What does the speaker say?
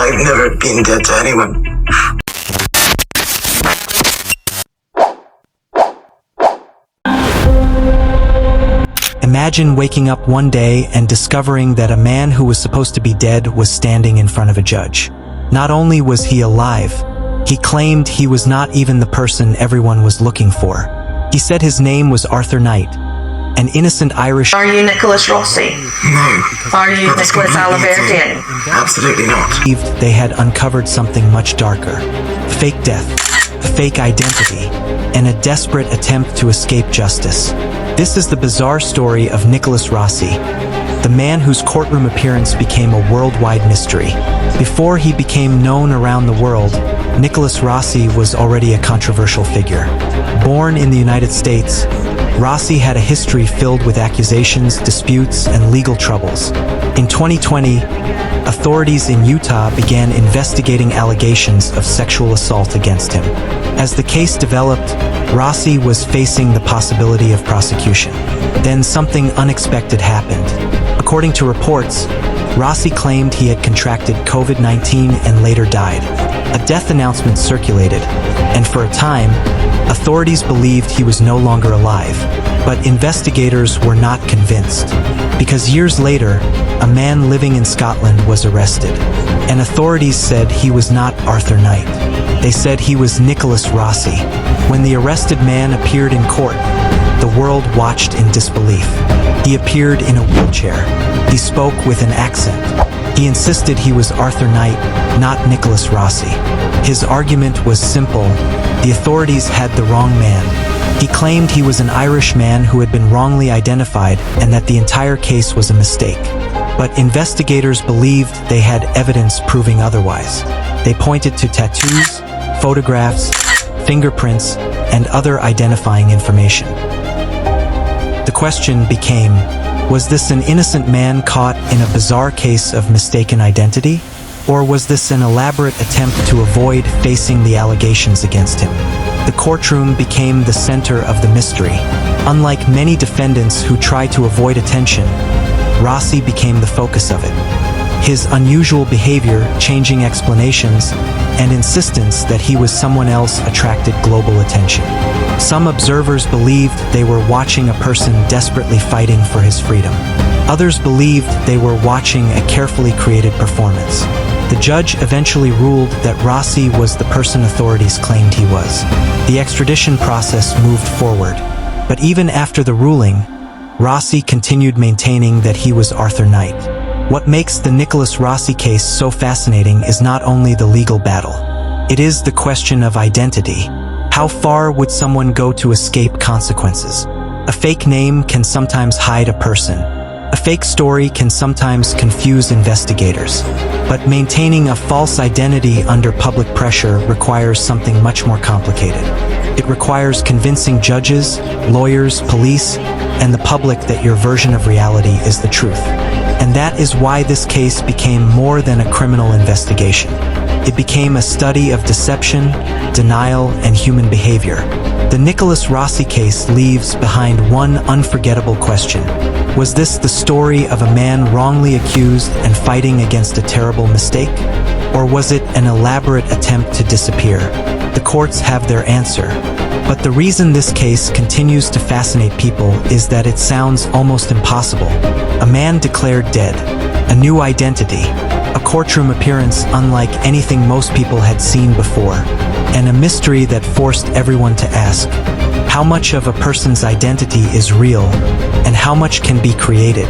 I've never been dead to anyone. Imagine waking up one day and discovering that a man who was supposed to be dead was standing in front of a judge. Not only was he alive, he claimed he was not even the person everyone was looking for. He said his name was Arthur Knight, an innocent Irish. Are you Nicholas Rossi? No. Are you Nicholas Aliberti? Absolutely not. Believed they had uncovered something much darker. Fake death, a fake identity, and a desperate attempt to escape justice. This is the bizarre story of Nicholas Rossi, the man whose courtroom appearance became a worldwide mystery. Before he became known around the world, Nicholas Rossi was already a controversial figure. Born in the United States, Rossi had a history filled with accusations, disputes, and legal troubles. In 2020, authorities in Utah began investigating allegations of sexual assault against him. As the case developed, Rossi was facing the possibility of prosecution. Then something unexpected happened. According to reports, Rossi claimed he had contracted COVID-19 and later died. A death announcement circulated, and for a time, authorities believed he was no longer alive. But investigators were not convinced, because years later, a man living in Scotland was arrested, and authorities said he was not Arthur Knight. They said he was Nicholas Rossi. When the arrested man appeared in court, the world watched in disbelief. He appeared in a wheelchair. He spoke with an accent. He insisted he was Arthur Knight, not Nicholas Rossi. His argument was simple: the authorities had the wrong man. He claimed he was an Irish man who had been wrongly identified and that the entire case was a mistake. But investigators believed they had evidence proving otherwise. They pointed to tattoos, photographs, fingerprints, and other identifying information. The question became, was this an innocent man caught in a bizarre case of mistaken identity? Or was this an elaborate attempt to avoid facing the allegations against him? The courtroom became the center of the mystery. Unlike many defendants who try to avoid attention, Rossi became the focus of it. His unusual behavior, changing explanations, and insistence that he was someone else attracted global attention. Some observers believed they were watching a person desperately fighting for his freedom. Others believed they were watching a carefully created performance. The judge eventually ruled that Rossi was the person authorities claimed he was. The extradition process moved forward, but even after the ruling, Rossi continued maintaining that he was Arthur Knight. What makes the Nicholas Rossi case so fascinating is not only the legal battle. It is the question of identity. How far would someone go to escape consequences? A fake name can sometimes hide a person. A fake story can sometimes confuse investigators. But maintaining a false identity under public pressure requires something much more complicated. It requires convincing judges, lawyers, police, and the public that your version of reality is the truth. And that is why this case became more than a criminal investigation. It became a study of deception, denial, and human behavior. The Nicholas Rossi case leaves behind one unforgettable question. Was this the story of a man wrongly accused and fighting against a terrible mistake? Or was it an elaborate attempt to disappear? The courts have their answer. But the reason this case continues to fascinate people is that it sounds almost impossible. A man declared dead, a new identity, a courtroom appearance unlike anything most people had seen before, and a mystery that forced everyone to ask, how much of a person's identity is real, and how much can be created?